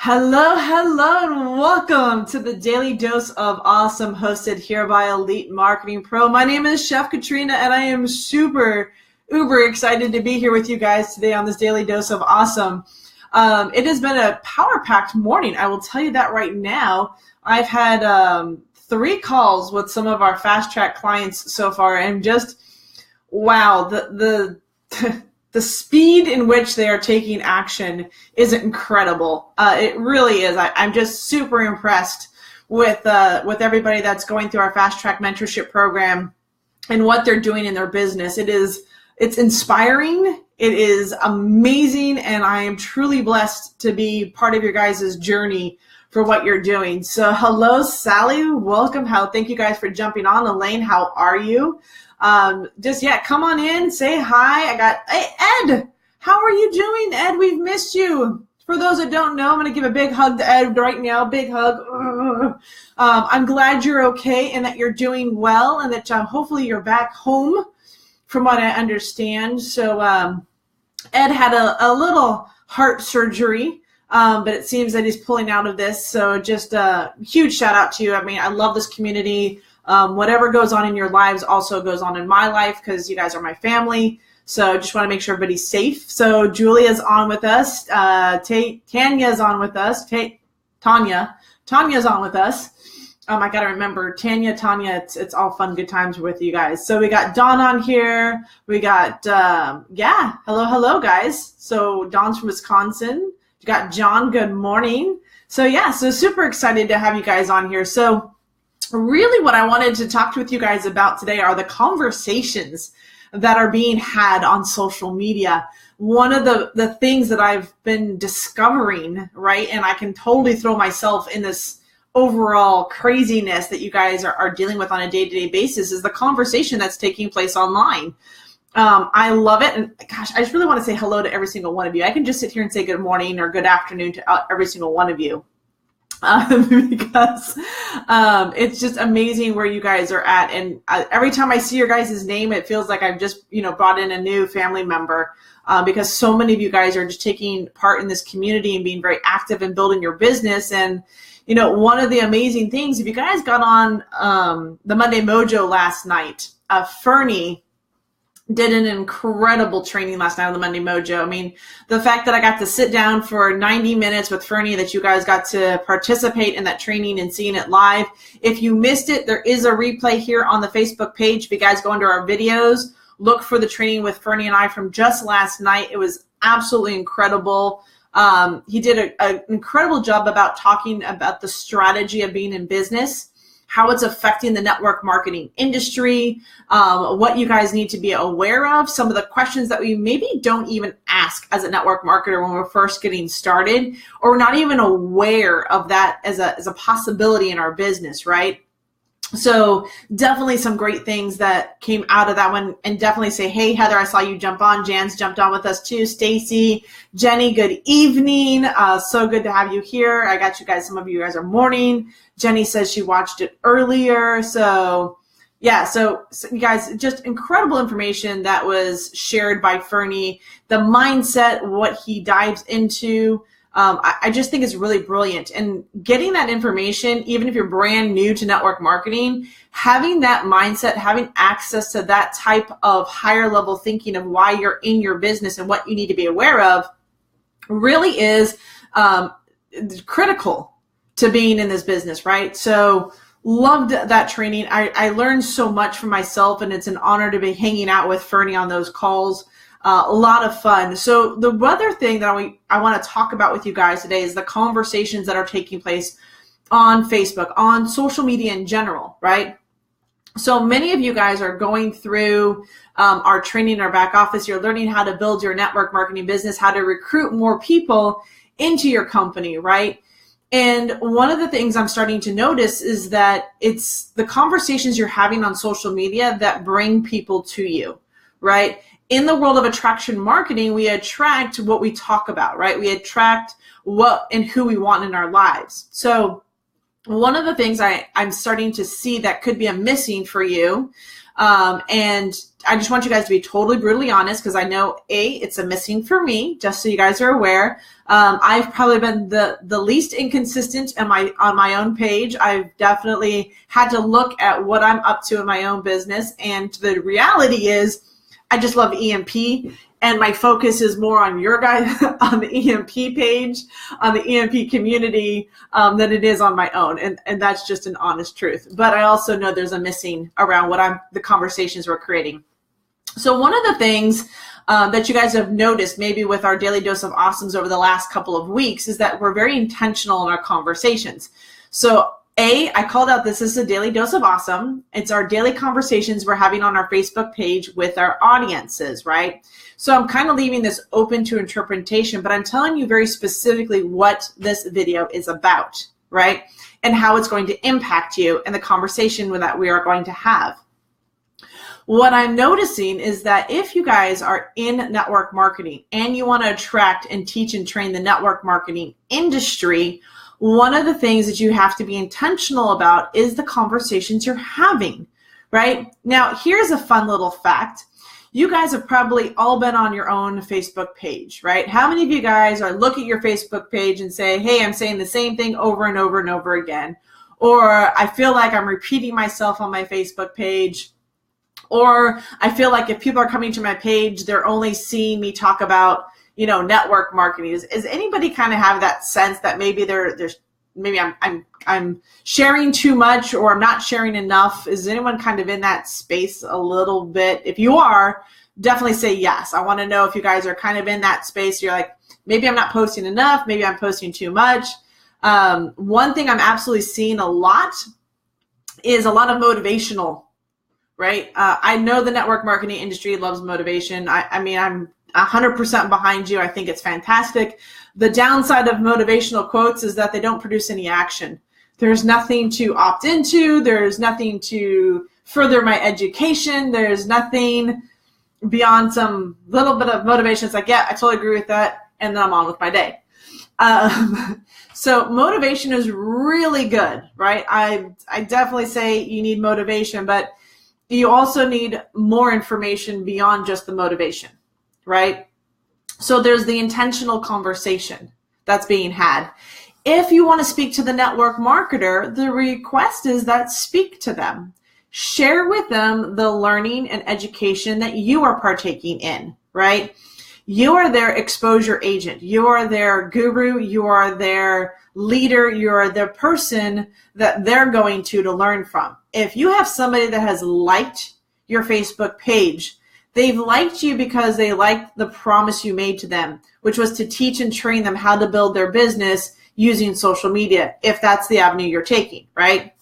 Hello, hello, and welcome to the Daily Dose of Awesome, hosted here by Elite Marketing Pro. My name is Chef Katrina, and I am super, uber excited to be here with you guys today on this Daily Dose of Awesome. It has been a power-packed morning, I will tell you that right now. I've had 3 calls with some of our fast track clients so far, and just, wow, the speed in which they are taking action is incredible. It really is. I'm just super impressed with everybody that's going through our Fast Track Mentorship Program and what they're doing in their business. It's inspiring. It is amazing, and I am truly blessed to be part of your guys' journey for what you're doing. So hello, Sally. Welcome. Thank you guys for jumping on. Elaine, how are you? Come on in, say hi. Hey, Ed, how are you doing? Ed, we've missed you. For those that don't know, I'm going to give a big hug to Ed right now. Big hug. I'm glad you're okay and that you're doing well, and that hopefully you're back home from what I understand. So Ed had a little heart surgery, but it seems that he's pulling out of this. So just a huge shout out to you. I mean, I love this community. Whatever goes on in your lives also goes on in my life, because you guys are my family. So just want to make sure everybody's safe. So Julia's on with us. Tanya's on with us. Tanya's on with us. I got to remember Tanya. It's all fun, good times with you guys. So we got Dawn on here. We got, hello, guys. So Dawn's from Wisconsin. You got John, good morning. So so super excited to have you guys on here. So really what I wanted to talk with you guys about today are the conversations that are being had on social media. One of the things that I've been discovering, right, and I can totally throw myself in this overall craziness that you guys are dealing with on a day-to-day basis, is the conversation that's taking place online. I love it. And gosh, I just really want to say hello to every single one of you. I can just sit here and say good morning or good afternoon to every single one of you. Because it's just amazing where you guys are at. And every time I see your guys' name, it feels like I've just, brought in a new family member, because so many of you guys are just taking part in this community and being very active in building your business. And, one of the amazing things, if you guys got on the Monday Mojo last night, Fernie did an incredible training last night on the Monday Mojo. I mean, the fact that I got to sit down for 90 minutes with Fernie, that you guys got to participate in that training and seeing it live. If you missed it, there is a replay here on the Facebook page. If you guys go into our videos, look for the training with Fernie and I from just last night. It was absolutely incredible. He did an incredible job about talking about the strategy of being in business, how it's affecting the network marketing industry, what you guys need to be aware of, some of the questions that we maybe don't even ask as a network marketer when we're first getting started, or we're not even aware of that as a possibility in our business, right? So definitely some great things that came out of that one. And definitely say, hey, Heather, I saw you jump on. Jan's jumped on with us too. Stacy, Jenny, good evening. So good to have you here. I got you guys. Some of you guys are morning. Jenny says she watched it earlier. So so you guys, just incredible information that was shared by Fernie. The mindset, what he dives into. I just think it's really brilliant. And getting that information, even if you're brand new to network marketing, having that mindset, having access to that type of higher level thinking of why you're in your business and what you need to be aware of really is critical to being in this business, right? So loved that training. I learned so much from myself, and it's an honor to be hanging out with Fernie on those calls. A lot of fun. So the other thing that I want to talk about with you guys today is the conversations that are taking place on Facebook, on social media in general, right? So many of you guys are going through our training in our back office. You're learning how to build your network marketing business, how to recruit more people into your company, right? And one of the things I'm starting to notice is that it's the conversations you're having on social media that bring people to you, right? In the world of attraction marketing, we attract what we talk about, right? We attract what and who we want in our lives. So one of the things I'm starting to see that could be a missing for you And I just want you guys to be totally brutally honest, because I know it's a missing for me, just so you guys are aware. I've probably been the least inconsistent on my own page. I've definitely had to look at what I'm up to in my own business. And the reality is I just love EMP. And my focus is more on your guys, on the EMP page, on the EMP community, than it is on my own. And that's just an honest truth. But I also know there's a missing around the conversations we're creating. So one of the things that you guys have noticed maybe with our Daily Dose of Awesomes over the last couple of weeks is that we're very intentional in our conversations. So I called out this is a Daily Dose of Awesome. It's our daily conversations we're having on our Facebook page with our audiences, right? So I'm kind of leaving this open to interpretation, but I'm telling you very specifically what this video is about, right? And how it's going to impact you and the conversation that we are going to have. What I'm noticing is that if you guys are in network marketing and you want to attract and teach and train the network marketing industry, one of the things that you have to be intentional about is the conversations you're having, right? Now, here's a fun little fact. You guys have probably all been on your own Facebook page, right? How many of you guys are look at your Facebook page and say, hey, I'm saying the same thing over and over and over again, or I feel like I'm repeating myself on my Facebook page, or I feel like if people are coming to my page, they're only seeing me talk about, network marketing. Is anybody kind of have that sense that maybe maybe I'm sharing too much, or I'm not sharing enough? Is anyone kind of in that space a little bit? If you are, definitely say yes. I want to know if you guys are kind of in that space. You're like, maybe I'm not posting enough. Maybe I'm posting too much. One thing I'm absolutely seeing a lot is a lot of motivational, right? I know the network marketing industry loves motivation. I'm 100% behind you. I think it's fantastic. The downside of motivational quotes is that they don't produce any action. There's nothing to opt into. There's nothing to further my education. There's nothing beyond some little bit of motivation. It's like, yeah, I totally agree with that. And then I'm on with my day. So motivation is really good, right? I definitely say you need motivation, but you also need more information beyond just the motivation, right? So there's the intentional conversation that's being had. If you want to speak to the network marketer, the request is that speak to them. Share with them the learning and education that you are partaking in, right? You are their exposure agent. You are their guru. You are their leader. You are the person that they're going to learn from. If you have somebody that has liked your Facebook page, they've liked you because they liked the promise you made to them, which was to teach and train them how to build their business using social media, if that's the avenue you're taking, right?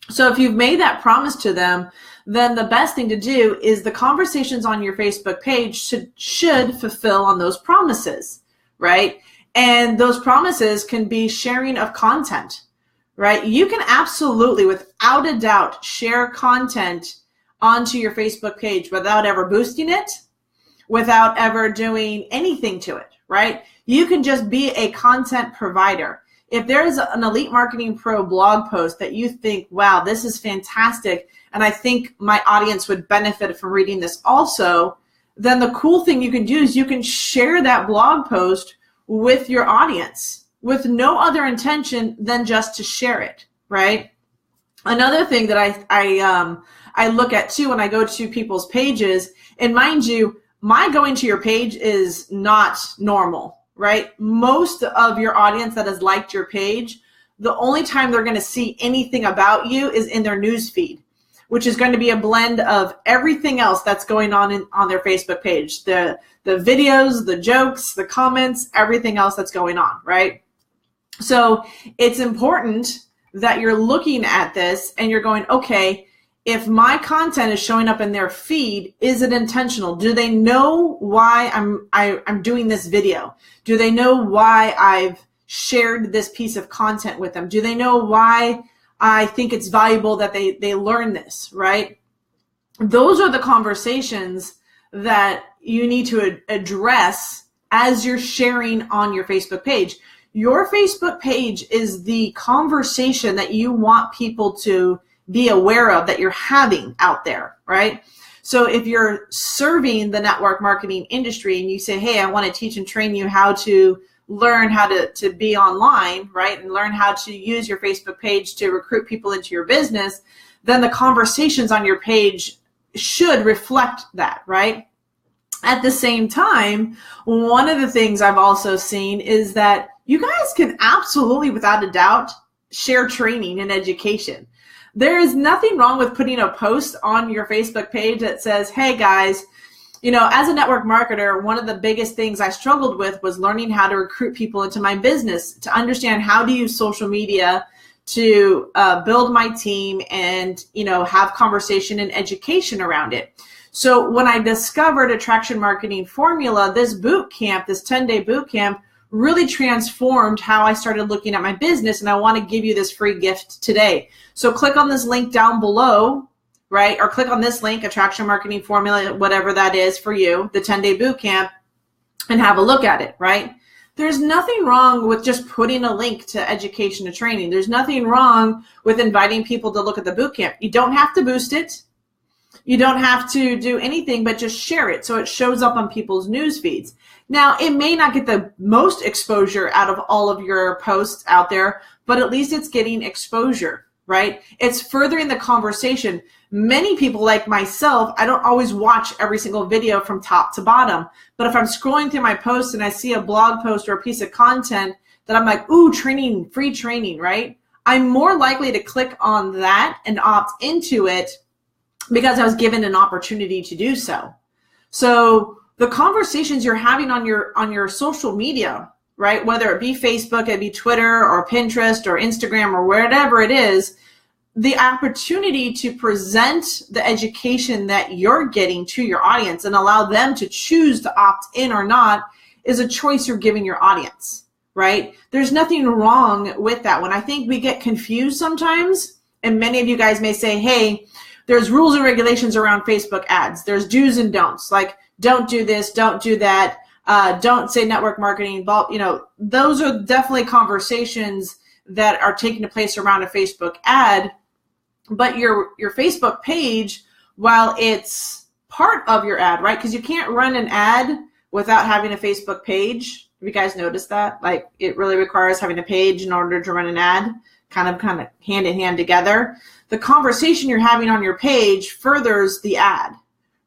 So if you've made that promise to them, then the best thing to do is the conversations on your Facebook page should fulfill on those promises, right? And those promises can be sharing of content, right? You can absolutely, without a doubt, share content onto your Facebook page without ever boosting it, without ever doing anything to it, right? You can just be a content provider. If there's an Elite Marketing Pro blog post that you think, wow, this is fantastic, and I think my audience would benefit from reading this also, then the cool thing you can do is you can share that blog post with your audience with no other intention than just to share it, right? Another thing that I look at too when I go to people's pages, and mind you, my going to your page is not normal, right? Most of your audience that has liked your page, the only time they're going to see anything about you is in their news feed, which is going to be a blend of everything else that's going on on their Facebook page, the videos, the jokes, the comments, everything else that's going on, right? So it's important that you're looking at this and you're going, okay, if my content is showing up in their feed, is it intentional? Do they know why I'm doing this video? Do they know why I've shared this piece of content with them? Do they know why I think it's valuable that they learn this, right? Those are the conversations that you need to address as you're sharing on your Facebook page. Your Facebook page is the conversation that you want people to be aware of that you're having out there, right? So if you're serving the network marketing industry and you say, hey, I want to teach and train you how to learn how to be online, right? And learn how to use your Facebook page to recruit people into your business, then the conversations on your page should reflect that, right? At the same time, one of the things I've also seen is that you guys can absolutely, without a doubt, share training and education. There is nothing wrong with putting a post on your Facebook page that says, hey guys, as a network marketer, one of the biggest things I struggled with was learning how to recruit people into my business, to understand how to use social media to build my team and, have conversation and education around it. So when I discovered Attraction Marketing Formula, this boot camp, this 10-day boot camp, really transformed how I started looking at my business, and I want to give you this free gift today. So click on this link down below, right? Or click on this link, Attraction Marketing Formula, whatever that is for you, the 10-day boot camp, and have a look at it, right? There's nothing wrong with just putting a link to education and training. There's nothing wrong with inviting people to look at the boot camp. You don't have to boost it. You don't have to do anything but just share it so it shows up on people's news feeds. Now, it may not get the most exposure out of all of your posts out there, but at least it's getting exposure, right? It's furthering the conversation. Many people like myself, I don't always watch every single video from top to bottom, but if I'm scrolling through my posts and I see a blog post or a piece of content that I'm like, ooh, training, free training, right? I'm more likely to click on that and opt into it because I was given an opportunity to do so. So the conversations you're having on your social media, right? Whether it be Facebook, it be Twitter or Pinterest or Instagram or whatever it is, the opportunity to present the education that you're getting to your audience and allow them to choose to opt in or not is a choice you're giving your audience, right? There's nothing wrong with that one. I think we get confused sometimes, and many of you guys may say, hey, there's rules and regulations around Facebook ads. There's do's and don'ts, like don't do this, don't do that, don't say network marketing. Those are definitely conversations that are taking place around a Facebook ad. But your Facebook page, while it's part of your ad, right? Because you can't run an ad without having a Facebook page. Have you guys noticed that? Like, it really requires having a page in order to run an ad, kind of hand in hand together. The conversation you're having on your page furthers the ad,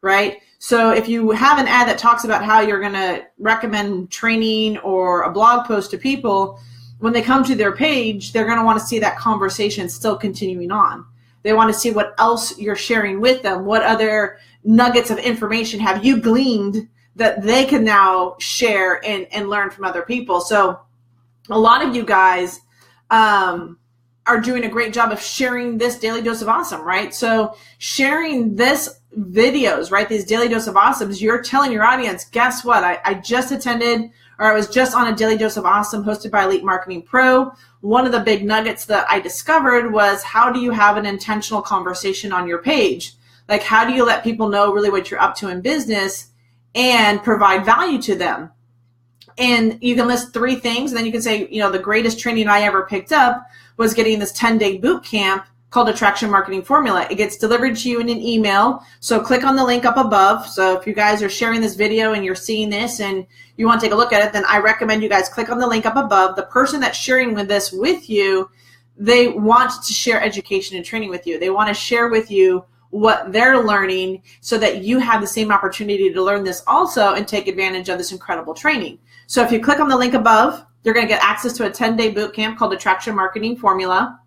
right? So if you have an ad that talks about how you're going to recommend training or a blog post to people, when they come to their page, they're going to want to see that conversation still continuing on. They want to see what else you're sharing with them. What other nuggets of information have you gleaned that they can now share and learn from other people? So a lot of you guys are doing a great job of sharing this Daily Dose of Awesome, right? So sharing this videos, right? These Daily Dose of Awesomes, you're telling your audience, guess what? I just attended, or I was just on a Daily Dose of Awesome hosted by Elite Marketing Pro. One of the big nuggets that I discovered was, how do you have an intentional conversation on your page? Like, how do you let people know really what you're up to in business and provide value to them? And you can list 3 things, and then you can say, the greatest training I ever picked up was getting this 10-day boot camp called Attraction Marketing Formula. It gets delivered to you in an email. So click on the link up above. So if you guys are sharing this video and you're seeing this and you want to take a look at it, then I recommend you guys click on the link up above. The person that's sharing this with you, they want to share education and training with you. They want to share with you what they're learning so that you have the same opportunity to learn this also and take advantage of this incredible training. So if you click on the link above, you're going to get access to a 10-day boot camp called Attraction Marketing Formula.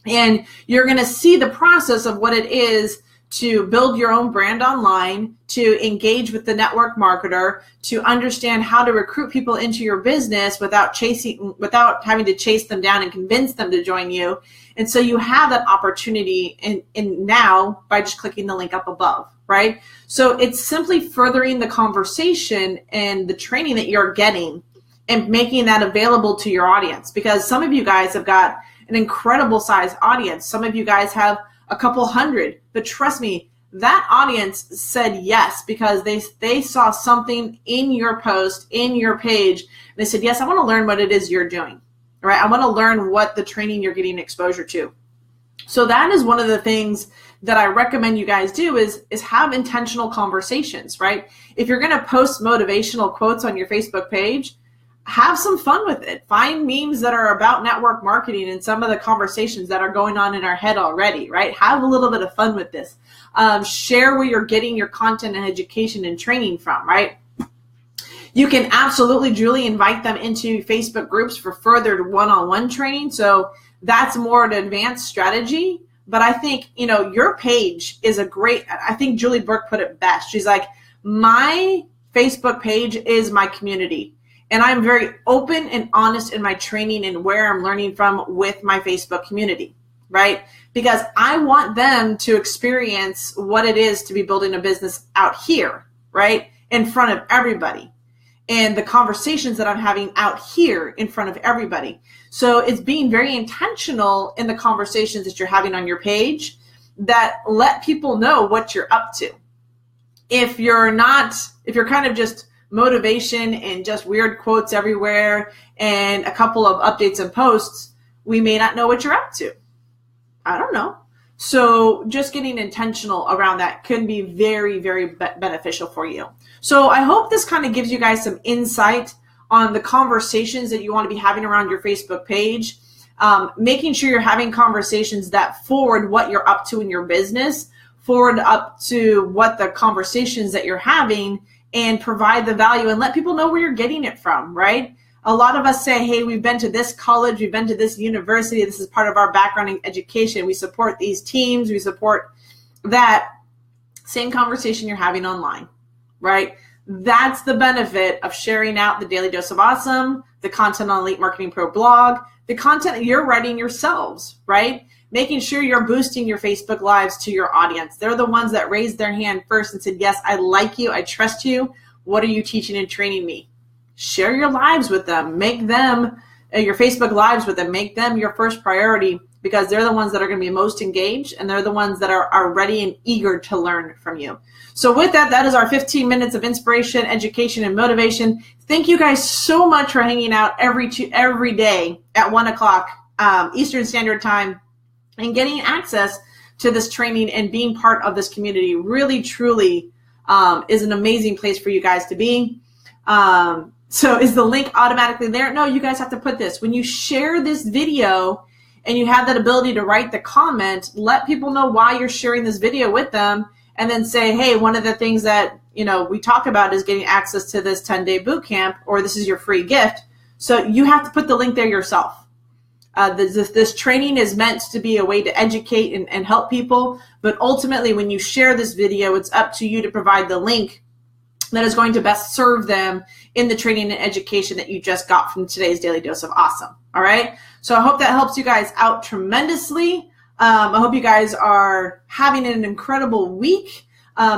And you're going to see the process of what it is to build your own brand online, to engage with the network marketer, to understand how to recruit people into your business without having to chase them down and convince them to join you. And so you have that opportunity in now by just clicking the link up above, right? So it's simply furthering the conversation and the training that you're getting and making that available to your audience, because some of you guys have got an incredible size audience. Some of you guys have a couple hundred, but trust me, that audience said yes because they saw something in your post, in your page, and they said, yes, I want to learn what it is you're doing, right? I want to learn what the training you're getting exposure to. So that is one of the things that I recommend you guys do is have intentional conversations, right? If you're going to post motivational quotes on your Facebook page, have some fun with it. Find memes that are about network marketing and some of the conversations that are going on in our head already, right? Have a little bit of fun with this. Share where you're getting your content and education and training from, right? You can absolutely, Julie, invite them into Facebook groups for further one-on-one training. So that's more an advanced strategy. But I think, your page is a great, I think Julie Burke put it best. She's like, my Facebook page is my community. And I'm very open and honest in my training and where I'm learning from with my Facebook community, right? Because I want them to experience what it is to be building a business out here, right? In front of everybody. And the conversations that I'm having out here in front of everybody. So it's being very intentional in the conversations that you're having on your page that let people know what you're up to. If you're kind of just motivation and just weird quotes everywhere and a couple of updates and posts, we may not know what you're up to. I don't know. So just getting intentional around that can be very, very beneficial for you. So I hope this kind of gives you guys some insight on the conversations that you want to be having around your Facebook page, making sure you're having conversations that forward what you're up to in your business, forward up to what the conversations that you're having, and provide the value and let people know where you're getting it from, right? A lot of us say, hey, we've been to this college, we've been to this university, this is part of our background in education, we support these teams, we support that. Same conversation you're having online, right? That's the benefit of sharing out the Daily Dose of Awesome, the content on Elite Marketing Pro blog, the content that you're writing yourselves, right? Making sure you're boosting your Facebook Lives to your audience. They're the ones that raised their hand first and said, yes, I like you, I trust you. What are you teaching and training me? Share your lives with them. Make them, your Facebook Lives with them, make them your first priority because they're the ones that are going to be most engaged and they're the ones that are ready and eager to learn from you. So with that, that is our 15 minutes of inspiration, education, and motivation. Thank you guys so much for hanging out every day at 1 o'clock Eastern Standard Time and getting access to this training and being part of this community. Really, truly is an amazing place for you guys to be. So is the link automatically there? No, you guys have to put this. When you share this video and you have that ability to write the comment, let people know why you're sharing this video with them and then say, hey, one of the things that we talk about is getting access to this 10-day boot camp, or this is your free gift. So you have to put the link there yourself. This training is meant to be a way to educate and help people, but ultimately when you share this video, it's up to you to provide the link that is going to best serve them in the training and education that you just got from today's Daily Dose of Awesome. All right. So I hope that helps you guys out tremendously. I hope you guys are having an incredible week.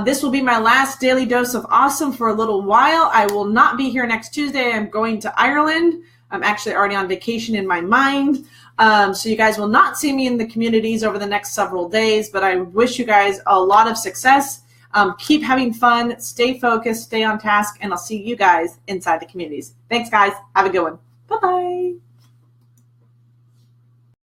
This will be my last Daily Dose of Awesome for a little while. I will not be here next Tuesday. I'm going to Ireland. I'm actually already on vacation in my mind. So you guys will not see me in the communities over the next several days, but I wish you guys a lot of success. Keep having fun, stay focused, stay on task, and I'll see you guys inside the communities. Thanks, guys. Have a good one. Bye-bye.